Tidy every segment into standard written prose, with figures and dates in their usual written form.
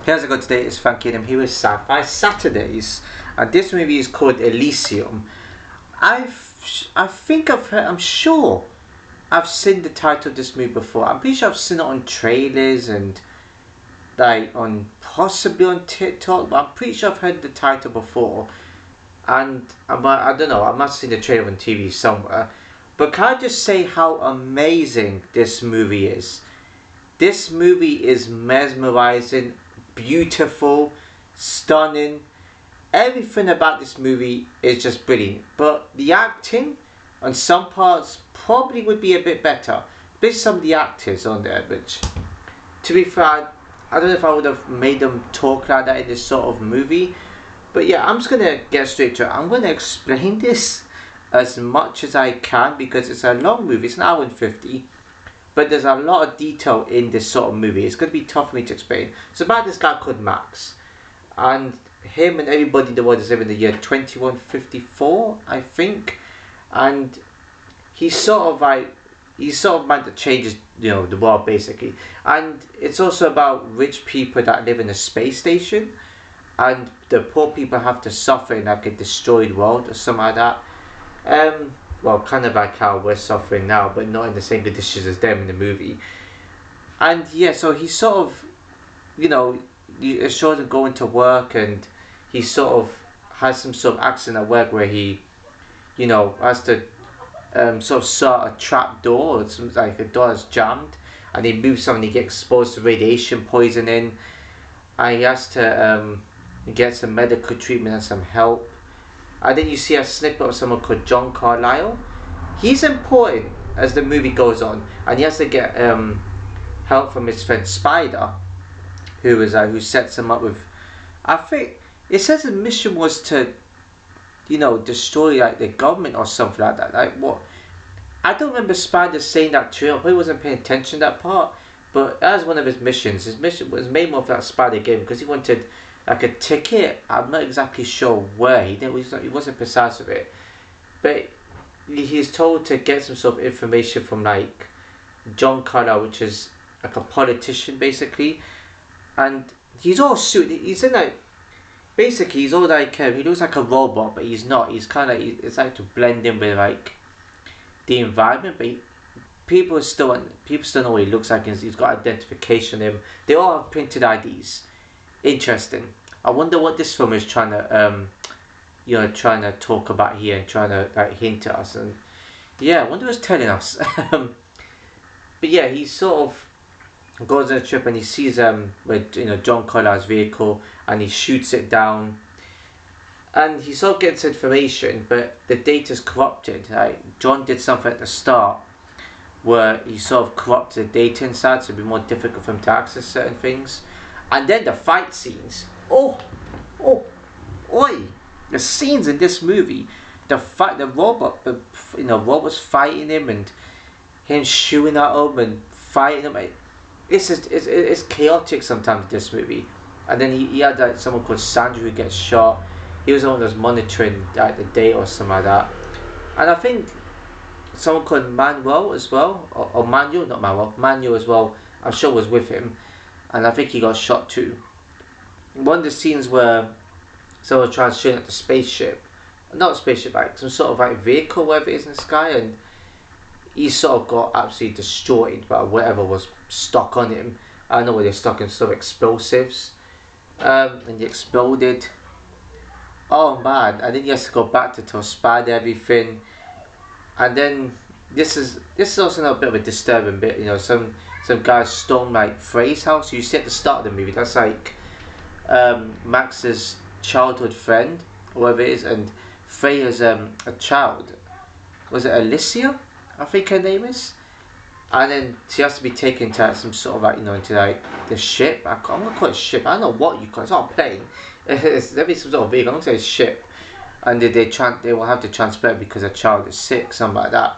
How's it going today? It's Frankie and I'm here with Sci-Fi Saturdays, and this movie is called Elysium. I think I'm sure I've seen the title of this movie before. I'm pretty sure I've seen it on trailers and like possibly on TikTok, but I'm pretty sure I've heard the title before. And I don't know, I must have seen the trailer on TV somewhere. But can I just say how amazing this movie is? This movie is mesmerizing, beautiful, stunning. Everything about this movie is just brilliant. But the acting on some parts probably would be a bit better. There's some of the actors on there, which, to be fair, I don't know if I would have made them talk like that in this sort of movie. But yeah, I'm just going to get straight to it. I'm going to explain this as much as I can because it's a long movie. It's an hour and 50. But there's a lot of detail in this sort of movie. It's going to be tough for me to explain. It's about this guy called Max. And him and everybody in the world is living in the year 2154, I think. And he's sort of man that changes, the world basically. And it's also about rich people that live in a space station. And the poor people have to suffer in like a destroyed world or something like that. Well, kind of like how we're suffering now, but not in the same conditions as them in the movie. And yeah, so he sort of, it shows him going to work, and he sort of has some sort of accident at work where he, has to sort of sort a trap door. It's like a door is jammed, and he moves something, he gets exposed to radiation poisoning, and he has to get some medical treatment and some help. And then you see a snippet of someone called John Carlyle. He's important as the movie goes on, and he has to get help from his friend Spider, who sets him up with. I think it says the mission was to, destroy like the government or something like that. Like what? I don't remember Spider saying that to him. I probably wasn't paying attention to that part. But as one of his missions, his mission was made more of that Spider game because he wanted like a ticket. I'm not exactly sure where. He wasn't precise with it, but he's told to get some sort of information from like John Carter, which is like a politician basically, and he's all suited. He's in like basically he's all like he looks like a robot, but he's not. He's kind of it's like to blend in with like the environment, but people still know what he looks like. He's got identification in him. They all have printed IDs. Interesting. I wonder what this film is trying to talk about here and trying to like hint at us. And yeah, I wonder what it's telling us. But yeah, he sort of goes on a trip and he sees with John Collar's vehicle and he shoots it down. And he sort of gets information, but the data's corrupted. Like John did something at the start where he sort of corrupted the data inside, so it'd be more difficult for him to access certain things. And then the fight scenes. Oh, the scenes in this movie, the robots fighting him and him shooting at him and fighting him. It's chaotic sometimes in this movie. And then he had like someone called Sandra who gets shot. He was the one that was monitoring like the data or something like that. And I think someone called Manuel as well, or Manuel, not Manuel, Manuel as well, I'm sure was with him. And I think he got shot too. One of the scenes where someone tries to shoot at the spaceship, not a spaceship, like some sort of like vehicle, whatever it is in the sky, and he sort of got absolutely destroyed by whatever was stuck on him. I don't know whether they're stuck in some explosives, and he exploded. Oh man! And then he has to go back to tell Spider everything, and then this is also a bit of a disturbing bit. Some guys storm like Frey's house. You see at the start of the movie, that's like Max's childhood friend, whoever it is, and Frey is a child. Was it Elysium? I think her name is. And then she has to be taken to some sort of like into like the ship. I'm gonna call it ship. I don't know what you call it. It's not a plane. There'll be some sort of vehicle. I'm gonna say it's ship. And they will have to transfer it because a child is sick, something like that.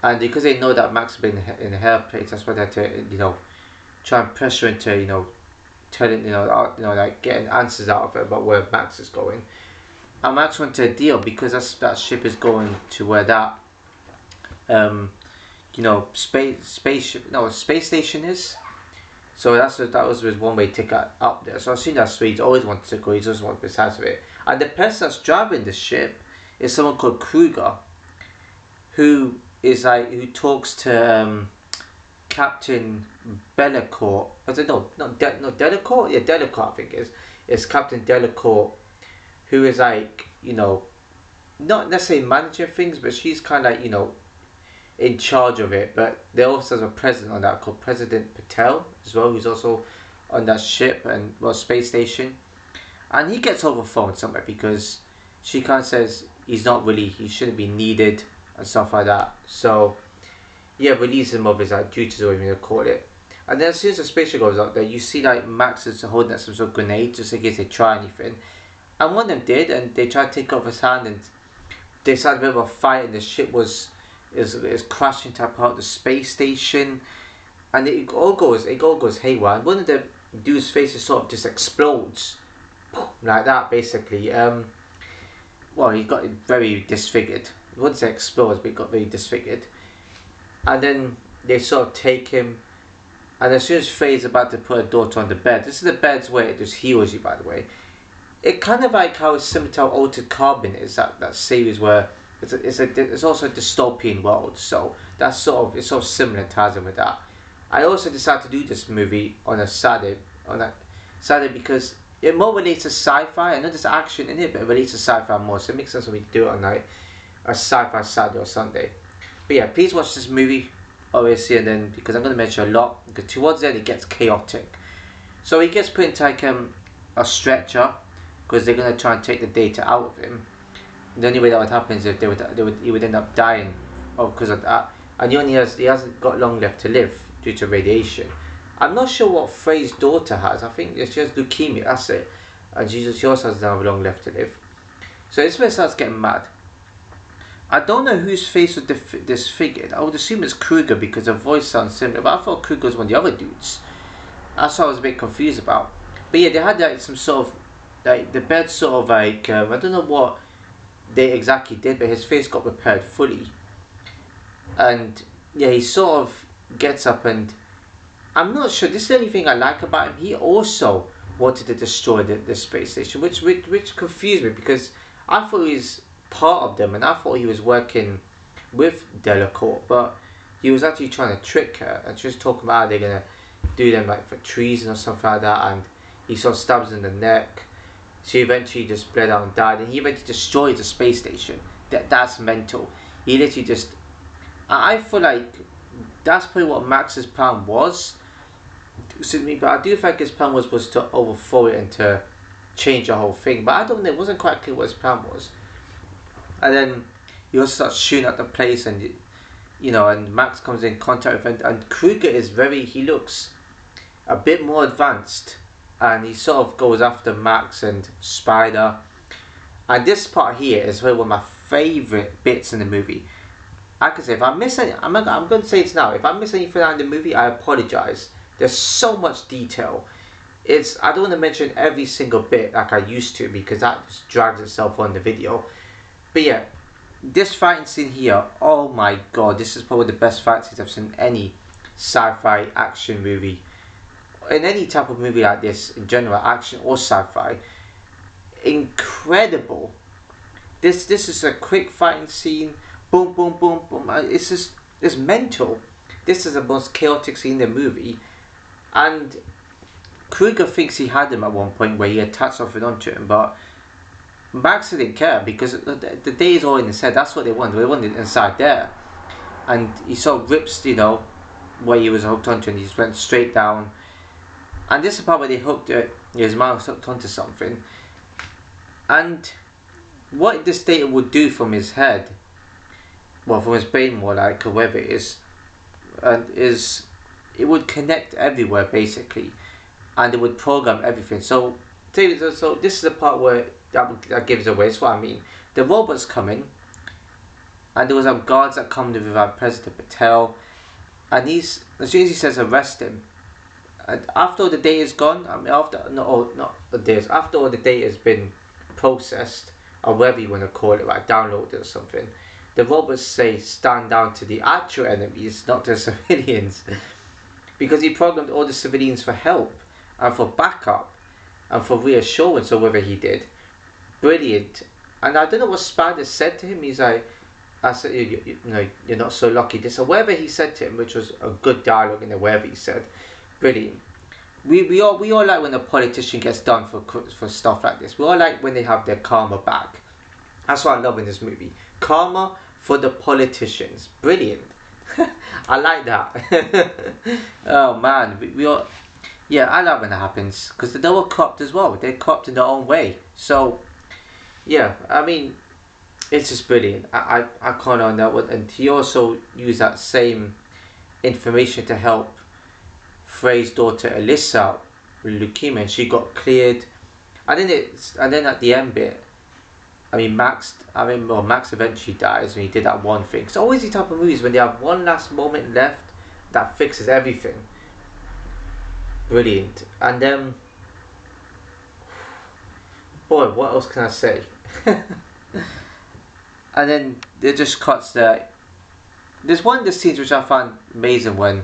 And because they know that Max has been in her place, that's why they had to, try and pressure into, telling, like getting answers out of it about where Max is going. And Max went to a deal because that ship is going to where that, space station is. So that was his one way ticket up there. So as soon as Swedes always wanted to go, he just wanted to be sides of it. And the person that's driving the ship is someone called Kruger, who talks to Captain Bellecourt. I don't know, not Delacourt. Yeah, Delacourt I think is Captain Delacourt, who is like, you know, not necessarily managing things, but she's kind of like, you know, in charge of it. But there also is a president on that called President Patel as well, who's also on that ship and space station. And he gets over the phone somewhere because she kind of says he shouldn't be needed and stuff like that. So yeah, release him of his duties, or whatever you call it. And then as soon as the spaceship goes up there, you see like Max is holding up some sort of grenade just in case they try anything. And one of them did, and they tried to take off his hand, and they started a bit of a fight, and the ship is crashing to apart the space station, and it all goes haywire. And one of the dude's faces sort of just explodes like that, basically. Well, he got very disfigured. Once it explodes, but he got very disfigured. And then they sort of take him, and as soon as Faye's about to put her daughter on the bed, this is the bed's where it just heals you, by the way. It kind of like how similar to how Altered Carbon is, that series where it's also a dystopian world, so it's sort of similar ties in with that. I also decided to do this movie on a Saturday because it more relates to sci-fi. I know there's action in it, but it relates to sci-fi more, so it makes sense when we do it on like a sci-fi Saturday or Sunday. But yeah, please watch this movie, obviously, and then because I'm going to mention a lot, because towards the end it gets chaotic. So he gets put into like a stretcher because they're going to try and take the data out of him. The only way that would happen is if he would end up dying because of that, and he hasn't got long left to live due to radiation. I'm not sure what Frey's daughter has. I think she has leukemia. That's it, and she also doesn't have long left to live. So this way starts getting mad. I don't know whose face was disfigured. I would assume it's Kruger because the voice sounds similar, but I thought Kruger was one of the other dudes. That's what I was a bit confused about. But yeah, they had like some sort of like the bed sort of like I don't know what they exactly did, but his face got repaired fully. And yeah, he sort of gets up, and I'm not sure. This is the only thing I like about him. He also wanted to destroy the space station, which confused me because I thought he was part of them, and I thought he was working with Delacourt, but he was actually trying to trick her, and she was talking about how they're gonna do them like for treason or something like that, and he sort of stabs in the neck. She eventually just bled out and died, and he eventually destroyed the space station. That's mental. He literally just, I feel like that's probably what Max's plan was. But I do think his plan was to overthrow it and to change the whole thing, but I don't know, it wasn't quite clear what his plan was. And then he also starts shooting at the place, and you know, and Max comes in contact with him, and Kruger he looks a bit more advanced, and he sort of goes after Max and Spider. And this part here is really one of my favourite bits in the movie. I can say if I miss any, I'm going to say it now. If I miss anything out in the movie, I apologise. There's so much detail. I don't want to mention every single bit like I used to, because that just drags itself on the video. But yeah, this fighting scene here, oh my god, this is probably the best fight scene I've seen in any sci-fi action movie. In any type of movie like this, in general, action or sci-fi. Incredible. This is a quick fighting scene. Boom, boom, boom, boom. It's mental. This is the most chaotic scene in the movie. And Kruger thinks he had him at one point where he attached something onto him, but Max didn't care because the day is all in his head. That's what they want. They want it inside there. And he sort of rips, you know, where he was hooked onto, and he just went straight down. And this is the part where they hooked it. His mouth was hooked onto something. And what this data would do from his head, well, from his brain more like, or whatever it is it would connect everywhere basically, and it would program everything. So this is the part where that gives away. That's what I mean. The robots come in, and there was some guards that come with President Patel, and as soon as he says arrest him, and after all the data is gone, after all the data has been processed, or whatever you want to call it, like downloaded or something, the robots say stand down to the actual enemies, not the civilians. because he programmed all the civilians for help and for backup and for reassurance, or whatever he did. Brilliant. And I don't know what Spider said to him. He's like, I said, you know, you're not so lucky. This or whatever he said to him, which was a good dialogue in there, whatever he said. Brilliant. We all like when a politician gets done for stuff like this. We all like when they have their karma back. That's what I love in this movie. Karma for the politicians. Brilliant. I like that. Oh man, we all. Yeah, I love when that happens, because they were corrupt as well. They're corrupt in their own way. So yeah, I mean, it's just brilliant. I can't on that one. And he also used that same information to help Frey's daughter Alyssa with leukemia, and she got cleared. And then at the end bit, I mean, Max eventually dies when he did that one thing. It's always these type of movies when they have one last moment left that fixes everything. Brilliant. And then, boy, what else can I say? And then it just cuts there. There's one of the scenes which I found amazing when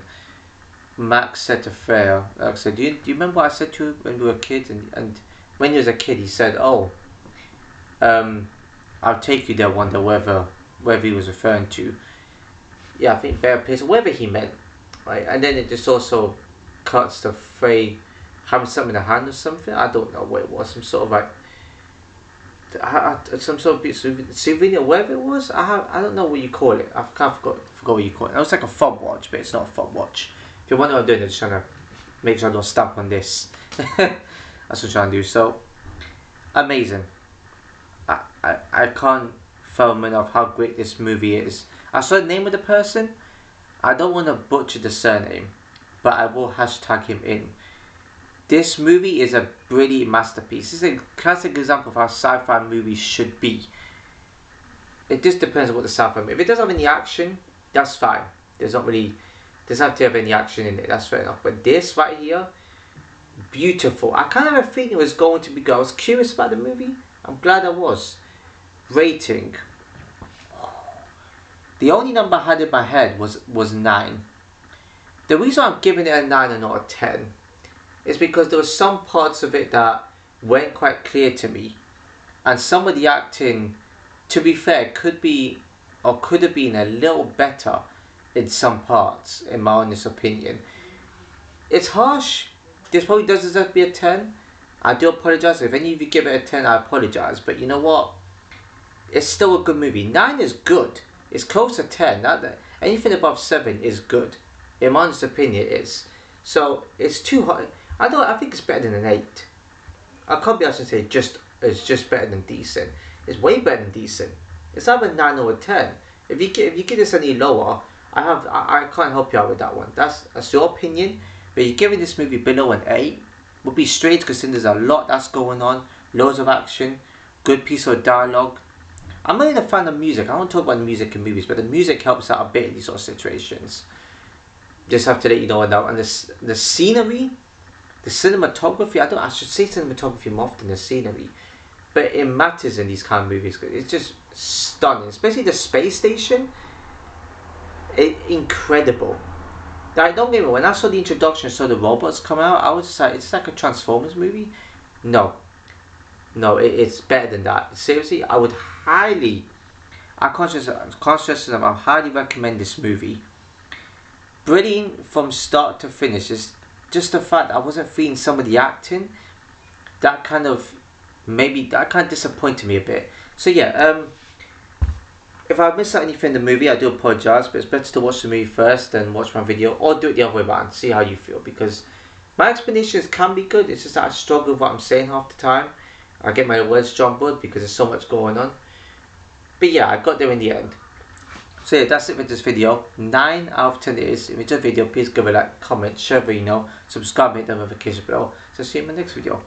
Max said to Freya, like I said, do you remember what I said to you when we were kids? And when he was a kid, he said, oh, I'll take you there one day, wherever he was referring to. Yeah, I think Bear Place, whatever he meant. Right? And then it just also cuts to Frey having something in the hand or something. I don't know what it was. Some sort of like some sort of souvenir, whatever it was. I don't know what you call it. I can't forgot what you call it. It was like a fob watch, but it's not a fob watch. If you wonder what I'm doing, I'm just trying to make sure I don't stamp on this. That's what I'm trying to do. So amazing. I can't film enough how great this movie is. I saw the name of the person. I don't want to butcher the surname, but I will hashtag him in. This movie is a brilliant masterpiece. This is a classic example of how sci-fi movies should be. It just depends on what the sci-fi movie. If it doesn't have any action, that's fine. Doesn't have to have any action in it. That's fair enough. But this right here, beautiful. I kind of have a feeling it was going to be good. I was curious about the movie. I'm glad I was. Rating. The only number I had in my head was 9. The reason I'm giving it a 9 and not a 10 is because there were some parts of it that weren't quite clear to me, and some of the acting, to be fair, could have been a little better in some parts, in my honest opinion. It's harsh. This probably does deserve to be a 10. I do apologise. If any of you give it a 10, I apologise. But you know what? It's still a good movie. 9 is good. It's close to 10. Anything above 7 is good. In my honest opinion, it is. So it's too high. I think it's better than an 8. I can't be able to say it's just better than decent. It's way better than decent. It's either 9 or a 10. If you give this any lower, I can't help you out with that one. That's your opinion. But you're giving this movie below an 8 would be strange, considering there's a lot that's going on, loads of action, good piece of dialogue. I'm not even a fan of music. I don't talk about music in movies, but the music helps out a bit in these sort of situations. Just have to let you know that. And the scenery, the cinematography, I should say cinematography more often than scenery, but it matters in these kind of movies. It's just stunning, especially the space station. Incredible. Like, don't get me wrong, when I saw the introduction, saw the robots come out, I was just like, it's like a Transformers movie. No, it's better than that. Seriously, I would highly recommend this movie. Brilliant from start to finish. It's just the fact that I wasn't feeling some of the acting. That kind of disappointed me a bit. So yeah, if I missed out anything in the movie, I do apologise, but it's better to watch the movie first than watch my video, or do it the other way around, see how you feel, because my explanations can be good. It's just that I struggle with what I'm saying half the time. I get my words jumbled because there's so much going on. But yeah, I got there in the end. So yeah, that's it with this video. 9 out of 10 it is. If you enjoyed the video, please give it a like, comment, share, subscribe, hit the notification bell. So see you in my next video.